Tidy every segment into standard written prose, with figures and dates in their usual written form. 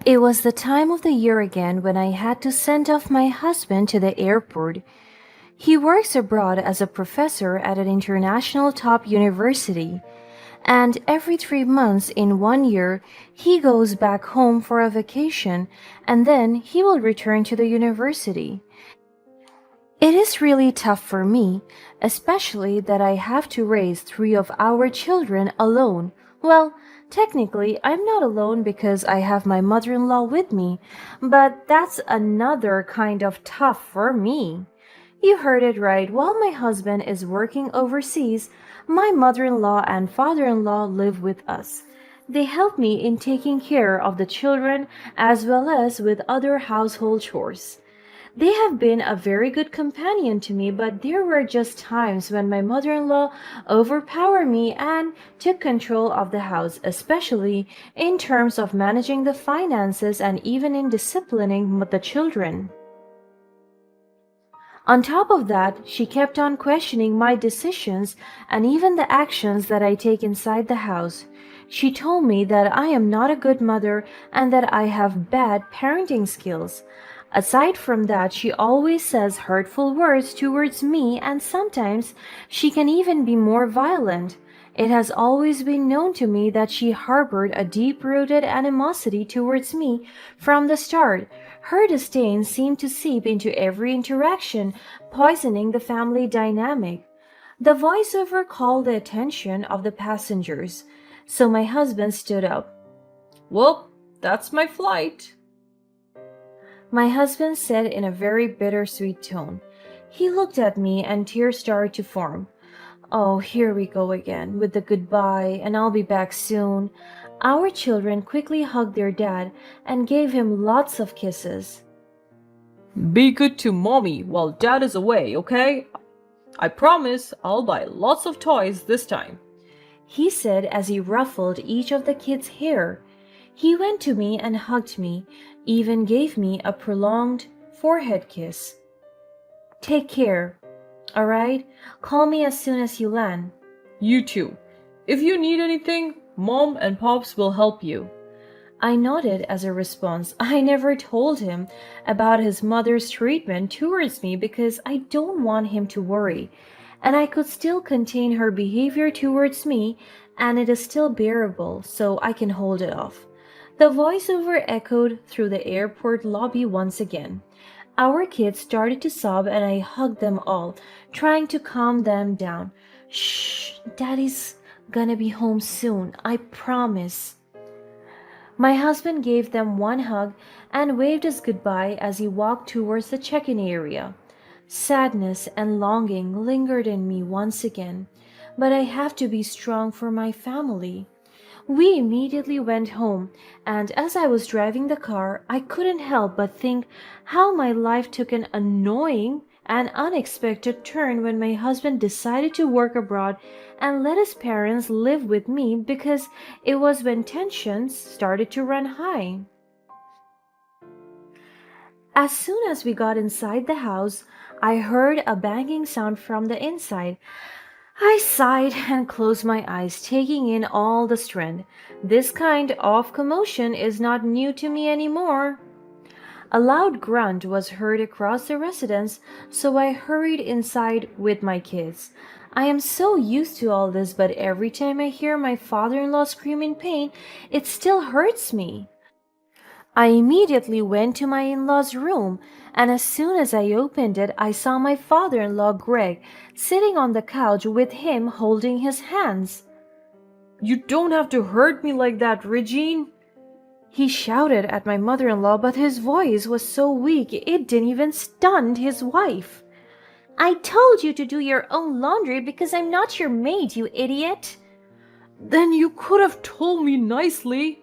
It was the time of the year again when I had to send off my husband to the airport. He works abroad as a professor at an international top university, and every 3 months in 1 year, he goes back home for a vacation and then he will return to the university. It is really tough for me, especially that I have to raise three of our children alone. Well, technically, I'm not alone because I have my mother in law with me, but that's another kind of tough for me. You heard it right. While my husband is working overseas, my mother in law and father in law live with us. They help me in taking care of the children as well as with other household chores. They have been a very good companion to me, but there were just times when my mother in law overpowered me and took control of the house, especially in terms of managing the finances and even in disciplining the children. On top of that, she kept on questioning my decisions and even the actions that I take inside the house. She told me that I am not a good mother and that I have bad parenting skills. Aside from that, she always says hurtful words towards me, and sometimes she can even be more violent. It has always been known to me that she harbored a deep rooted animosity towards me from the start. Her disdain seemed to seep into every interaction, poisoning the family dynamic. The voiceover called the attention of the passengers, so my husband stood up. Well, that's my flight. My husband said in a very bittersweet tone. He looked at me and tears started to form. Oh, here we go again with the goodbye and I'll be back soon. Our children quickly hugged their dad and gave him lots of kisses. Be good to mommy while dad is away, okay? I promise I'll buy lots of toys this time, He said as he ruffled each of the kids' hair. He went to me and hugged me, even gave me a prolonged forehead kiss. Take care, all right? Call me as soon as you land. You too. If you need anything, mom and pops will help you. I nodded as a response. I never told him about his mother's treatment towards me because I don't want him to worry. And I could still contain her behavior towards me, and it is still bearable, so I can hold it off. The voiceover echoed through the airport lobby once again. Our kids started to sob, and I hugged them all, trying to calm them down. Shh, Daddy's gonna be home soon, I promise. My husband gave them one hug and waved us goodbye as he walked towards the check-in area. Sadness and longing lingered in me once again, but I have to be strong for my family. We immediately went home, and as I was driving the car, I couldn't help but think how my life took an annoying and unexpected turn when my husband decided to work abroad and let his parents live with me because it was when tensions started to run high. As soon as we got inside the house, I heard a banging sound from the inside. I sighed and closed my eyes, taking in all the strength. This kind of commotion is not new to me anymore. A loud grunt was heard across the residence, so I hurried inside with my kids. I am so used to all this, but every time I hear my father-in-law scream in pain, it still hurts me. I immediately went to my in-law's room, and as soon as I opened it, I saw my father-in-law Greg sitting on the couch with him holding his hands. You don't have to hurt me like that, Regine. He shouted at my mother-in-law, but his voice was so weak it didn't even stun his wife. I told you to do your own laundry because I'm not your maid, you idiot. Then you could have told me nicely.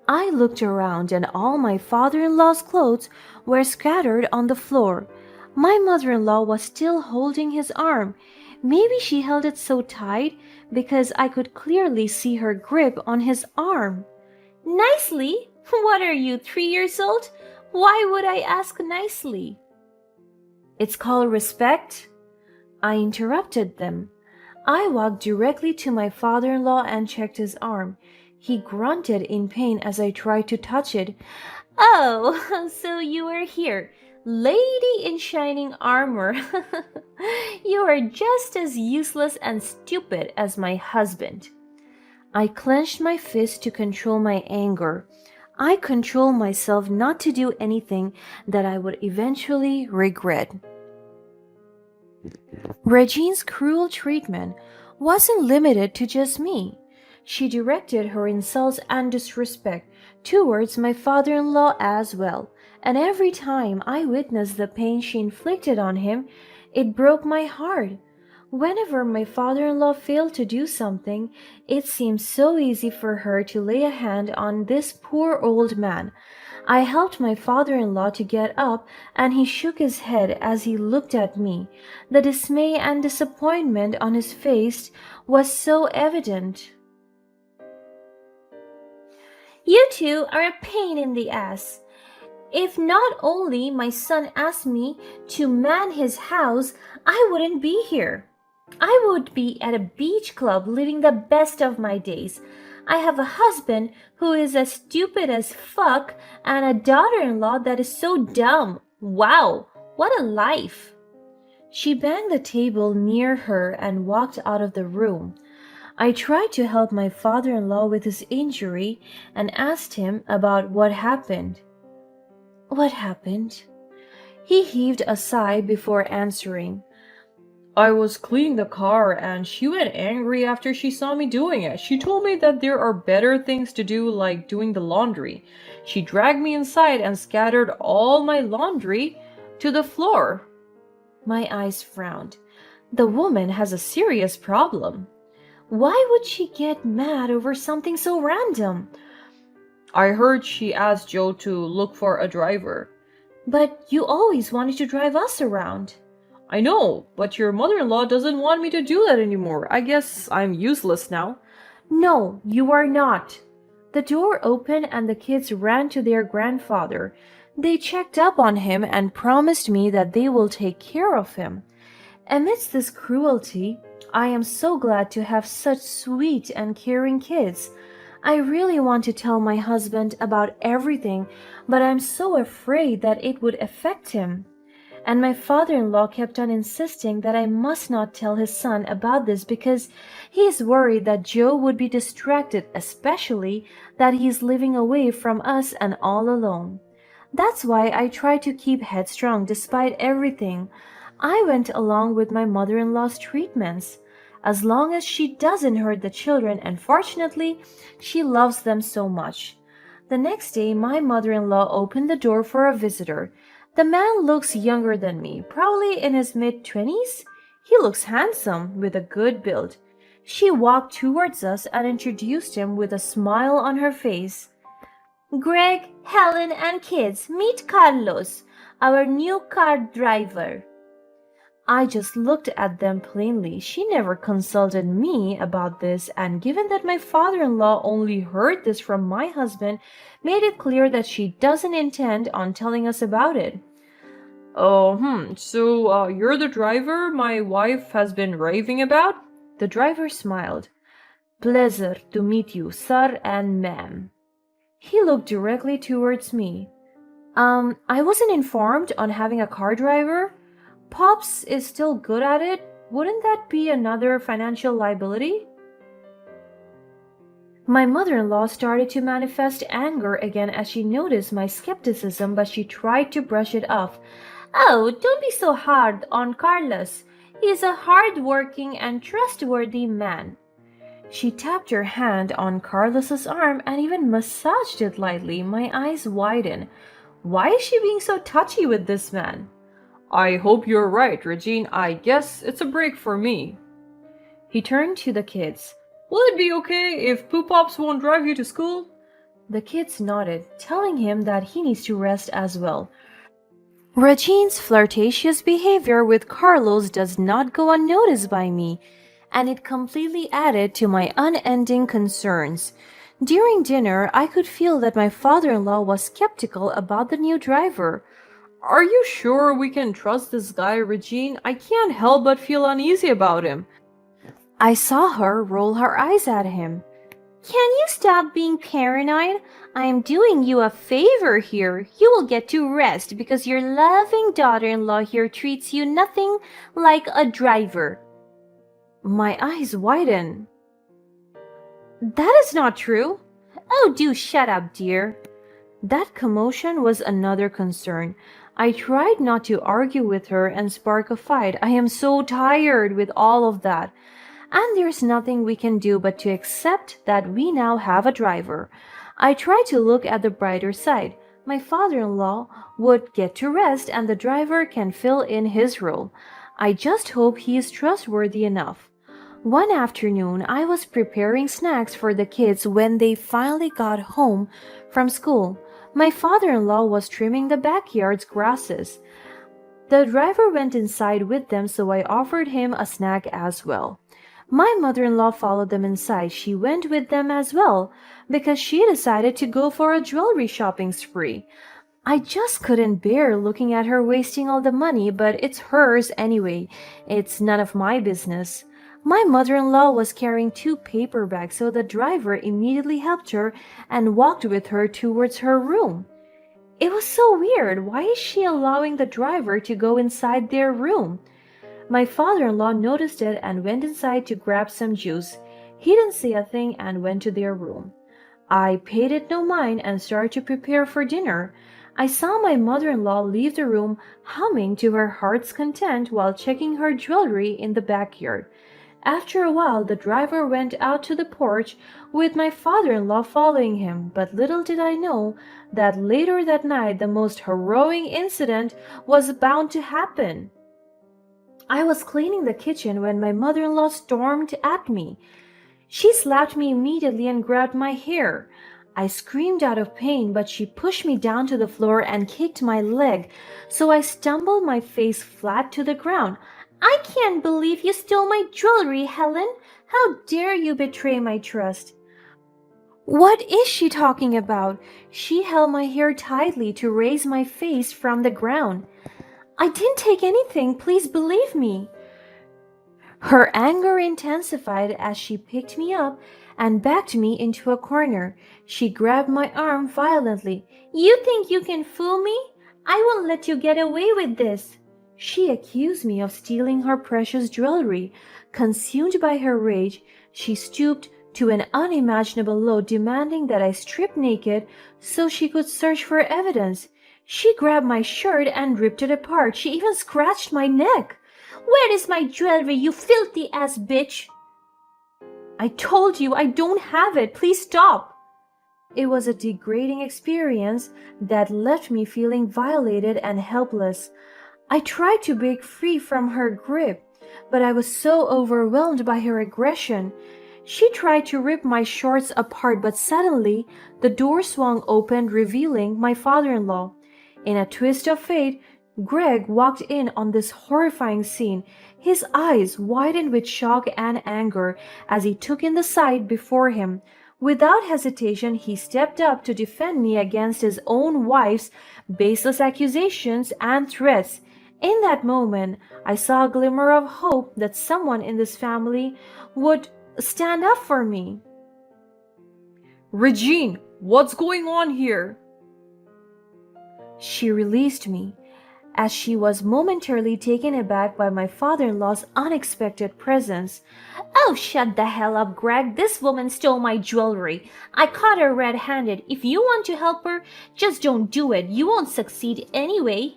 I looked around and all my father-in-law's clothes were scattered on the floor. My mother-in-law was still holding his arm. Maybe she held it so tight because I could clearly see her grip on his arm. Nicely? What are you, 3 years old? Why would I ask nicely? It's called respect. I interrupted them. I walked directly to my father-in-law and checked his arm. He grunted in pain as I tried to touch it. Oh, so you are here, lady in shining armor. You are just as useless and stupid as my husband. I clenched my fist to control my anger. I controlled myself not to do anything that I would eventually regret. Regine's cruel treatment wasn't limited to just me. She directed her insults and disrespect towards my father-in-law as well, and every time I witnessed the pain she inflicted on him, it broke my heart. Whenever my father-in-law failed to do something, it seemed so easy for her to lay a hand on this poor old man. I helped my father-in-law to get up, and he shook his head as he looked at me. The dismay and disappointment on his face was so evident. You two are a pain in the ass. If not only my son asked me to man his house, I wouldn't be here. I would be at a beach club living the best of my days. I have a husband who is as stupid as fuck and a daughter-in-law that is so dumb. Wow, what a life. She banged the table near her and walked out of the room. I tried to help my father-in-law with his injury and asked him about what happened. What happened? He heaved a sigh before answering. I was cleaning the car and she went angry after she saw me doing it. She told me that there are better things to do, like doing the laundry. She dragged me inside and scattered all my laundry to the floor. My eyes frowned. The woman has a serious problem. Why would she get mad over something so random? I heard she asked Joe to look for a driver. But you always wanted to drive us around. I know, but your mother-in-law doesn't want me to do that anymore. I guess I'm useless now. No, you are not. The door opened and the kids ran to their grandfather. They checked up on him and promised me that they will take care of him. Amidst this cruelty, I am so glad to have such sweet and caring kids. I really want to tell my husband about everything, but I'm so afraid that it would affect him. And my father-in-law kept on insisting that I must not tell his son about this because he is worried that Joe would be distracted, especially that he is living away from us and all alone. That's why I try to keep headstrong despite everything. I went along with my mother-in-law's treatments. As long as she doesn't hurt the children, and fortunately, she loves them so much. The next day, my mother-in-law opened the door for a visitor. The man looks younger than me, probably in his mid-20s. He looks handsome, with a good build. She walked towards us and introduced him with a smile on her face. Greg, Helen, and kids, meet Carlos, our new car driver. I just looked at them plainly. She never consulted me about this, and given that my father-in-law only heard this from my husband, made it clear that she doesn't intend on telling us about it. So you're the driver my wife has been raving about? The driver smiled. Pleasure to meet you, sir and ma'am. He looked directly towards me. I wasn't informed on having a car driver. Pops is still good at it. Wouldn't that be another financial liability? My mother-in-law started to manifest anger again as she noticed my skepticism, but she tried to brush it off. Oh, don't be so hard on Carlos. He is a hard-working and trustworthy man. She tapped her hand on Carlos's arm and even massaged it lightly. My eyes widened. Why is she being so touchy with this man? I hope you're right, Regine. I guess it's a break for me. He turned to the kids. Will it be okay if Pooh-Pops won't drive you to school? The kids nodded, telling him that he needs to rest as well. Regine's flirtatious behavior with Carlos does not go unnoticed by me, and it completely added to my unending concerns. During dinner, I could feel that my father-in-law was skeptical about the new driver. Are you sure we can trust this guy, Regine? I can't help but feel uneasy about him. I saw her roll her eyes at him. Can you stop being paranoid? I am doing you a favor here. You will get to rest because your loving daughter-in-law here treats you nothing like a driver. My eyes widen. That is not true. Oh, do shut up, dear. That commotion was another concern. I tried not to argue with her and spark a fight. I am so tired with all of that. And there's nothing we can do but to accept that we now have a driver. I try to look at the brighter side. My father-in-law would get to rest and the driver can fill in his role. I just hope he is trustworthy enough. One afternoon, I was preparing snacks for the kids when they finally got home from school. My father-in-law was trimming the backyard's grasses. The driver went inside with them, so I offered him a snack as well. My mother-in-law followed them inside. She went with them as well because she decided to go for a jewelry shopping spree. I just couldn't bear looking at her wasting all the money, but it's hers anyway. It's none of my business. My mother-in-law was carrying 2 paper bags, so the driver immediately helped her and walked with her towards her room. It was so weird. Why is she allowing the driver to go inside their room? My father-in-law noticed it and went inside to grab some juice. He didn't say a thing and went to their room. I paid it no mind and started to prepare for dinner. I saw my mother-in-law leave the room humming to her heart's content while checking her jewelry in the backyard. After a while, the driver went out to the porch with my father-in-law following him, but little did I know that later that night the most harrowing incident was bound to happen. I was cleaning the kitchen when my mother-in-law stormed at me. She slapped me immediately and grabbed my hair. I screamed out of pain, but she pushed me down to the floor and kicked my leg, so I stumbled my face flat to the ground. I can't believe you stole my jewelry, Helen. How dare you betray my trust? What is she talking about? She held my hair tightly to raise my face from the ground. I didn't take anything, please believe me. Her anger intensified as she picked me up and backed me into a corner. She grabbed my arm violently. You think you can fool me? I won't let you get away with this. She accused me of stealing her precious jewelry. Consumed by her rage, she stooped to an unimaginable low, demanding that I strip naked so she could search for evidence. She grabbed my shirt and ripped it apart. She even scratched my neck. Where is my jewelry, you filthy ass bitch? I told you I don't have it. Please stop. It was a degrading experience that left me feeling violated and helpless. I tried to break free from her grip, but I was so overwhelmed by her aggression. She tried to rip my shorts apart, but suddenly the door swung open, revealing my father-in-law. In a twist of fate, Greg walked in on this horrifying scene. His eyes widened with shock and anger as he took in the sight before him. Without hesitation, he stepped up to defend me against his own wife's baseless accusations and threats. In that moment, I saw a glimmer of hope that someone in this family would stand up for me. Regine, what's going on here? She released me, as she was momentarily taken aback by my father-in-law's unexpected presence. Oh, shut the hell up, Greg. This woman stole my jewelry. I caught her red-handed. If you want to help her, just don't do it. You won't succeed anyway.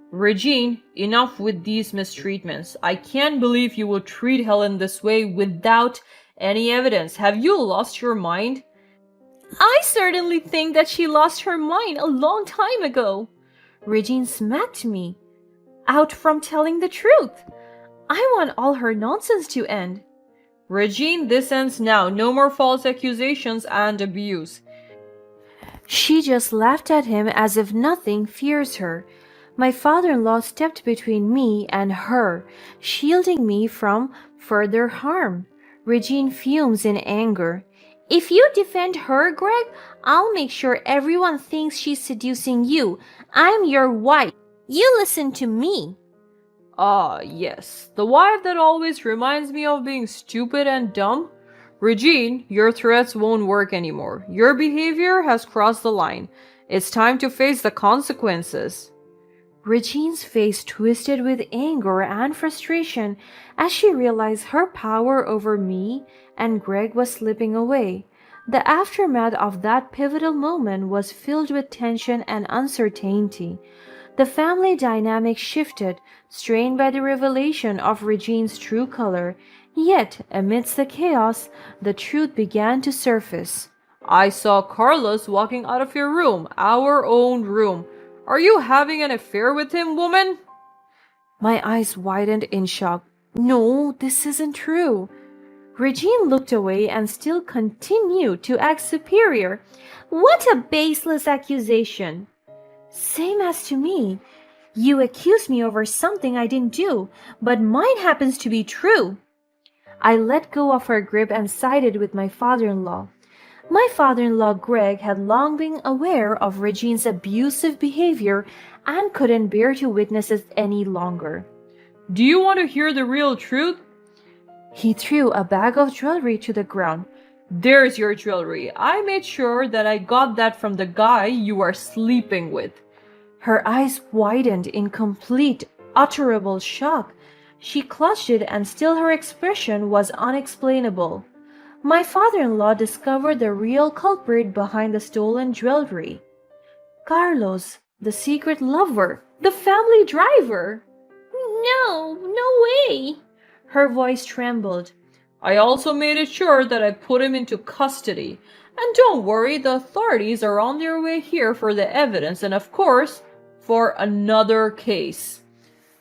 Regine, enough with these mistreatments. I can't believe you would treat Helen this way without any evidence. Have you lost your mind? I certainly think that she lost her mind a long time ago. Regine smacked me out from telling the truth. I want all her nonsense to end. Regine, this ends now. No more false accusations and abuse. She just laughed at him as if nothing fears her. My father-in-law stepped between me and her, shielding me from further harm. Regine fumes in anger. If you defend her, Greg, I'll make sure everyone thinks she's seducing you. I'm your wife. You listen to me. Ah, yes. The wife that always reminds me of being stupid and dumb. Regine, your threats won't work anymore. Your behavior has crossed the line. It's time to face the consequences. Regine's face twisted with anger and frustration as she realized her power over me and Greg was slipping away. The aftermath of that pivotal moment was filled with tension and uncertainty. The family dynamic shifted, strained by the revelation of Regine's true color. Yet, amidst the chaos, the truth began to surface. I saw Carlos walking out of your room, our own room. Are you having an affair with him, woman? My eyes widened in shock. No, this isn't true. Regine looked away and still continued to act superior. What a baseless accusation! Same as to me. You accuse me over something I didn't do, but mine happens to be true. I let go of her grip and sided with my father-in-law. My father-in-law Greg had long been aware of Regine's abusive behavior and couldn't bear to witness it any longer. Do you want to hear the real truth? He threw a bag of jewelry to the ground. There's your jewelry. I made sure that I got that from the guy you are sleeping with. Her eyes widened in complete, utterable shock. She clutched it and still her expression was unexplainable. My father-in-law discovered the real culprit behind the stolen jewelry. Carlos, the secret lover, the family driver. No, no way. Her voice trembled. I also made it sure that I put him into custody. And don't worry, the authorities are on their way here for the evidence and, of course, for another case.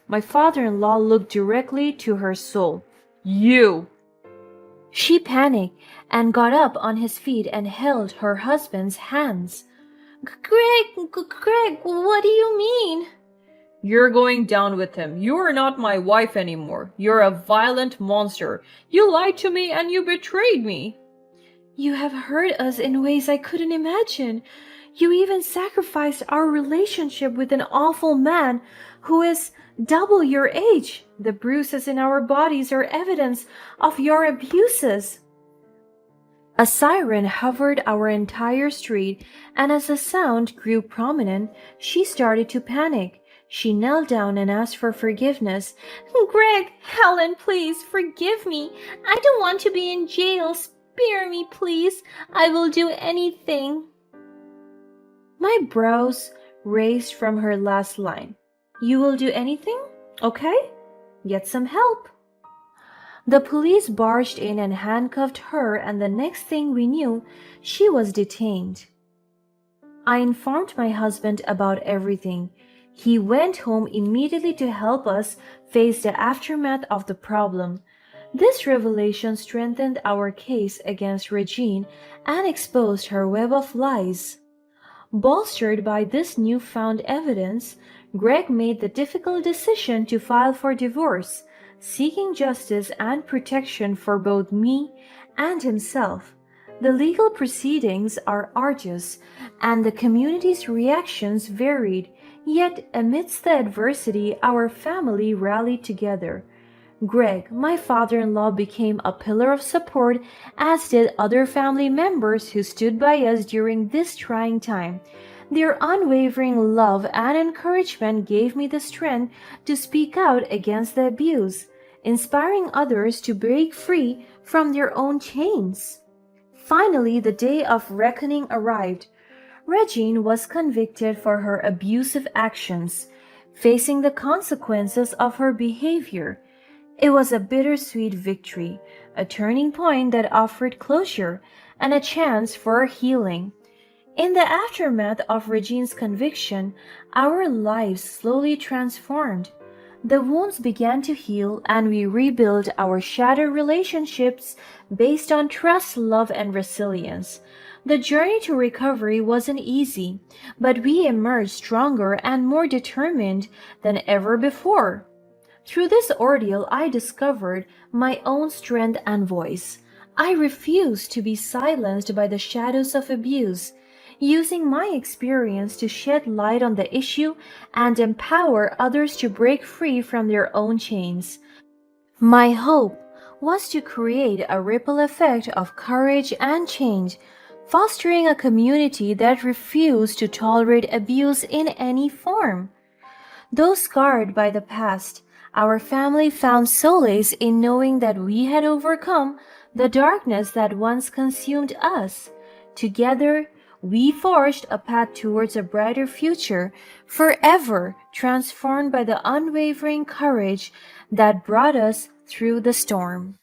My father-in-law looked directly to her soul. You! She panicked and got up on his feet and held her husband's hands. Greg, what do you mean? You're going down with him. You are not my wife anymore. You're a violent monster. You lied to me and you betrayed me. You have hurt us in ways I couldn't imagine. You even sacrificed our relationship with an awful man who is double your age. The bruises in our bodies are evidence of your abuses. A siren hovered our entire street, and as the sound grew prominent, she started to panic. She knelt down and asked for forgiveness. Greg, Helen, please forgive me. I don't want to be in jail. Spare me, please. I will do anything. My brows raised from her last line. You will do anything? Okay. Get some help. The police barged in and handcuffed her, and the next thing we knew, she was detained. I informed my husband about everything. He went home immediately to help us face the aftermath of the problem. This revelation strengthened our case against Regine and exposed her web of lies. Bolstered by this newfound evidence, Greg made the difficult decision to file for divorce, seeking justice and protection for both me and himself. The legal proceedings are arduous, and the community's reactions varied, yet amidst the adversity, our family rallied together. Greg, my father-in-law, became a pillar of support, as did other family members who stood by us during this trying time. Their unwavering love and encouragement gave me the strength to speak out against the abuse, inspiring others to break free from their own chains. Finally, the day of reckoning arrived. Regine was convicted for her abusive actions, facing the consequences of her behavior. It was a bittersweet victory, a turning point that offered closure and a chance for healing. In the aftermath of Regine's conviction, our lives slowly transformed. The wounds began to heal, and we rebuilt our shattered relationships based on trust, love, and resilience. The journey to recovery wasn't easy, but we emerged stronger and more determined than ever before. Through this ordeal, I discovered my own strength and voice. I refused to be silenced by the shadows of abuse, using my experience to shed light on the issue and empower others to break free from their own chains. My hope was to create a ripple effect of courage and change, fostering a community that refused to tolerate abuse in any form. Though scarred by the past, our family found solace in knowing that we had overcome the darkness that once consumed us. Together, we forged a path towards a brighter future, forever transformed by the unwavering courage that brought us through the storm.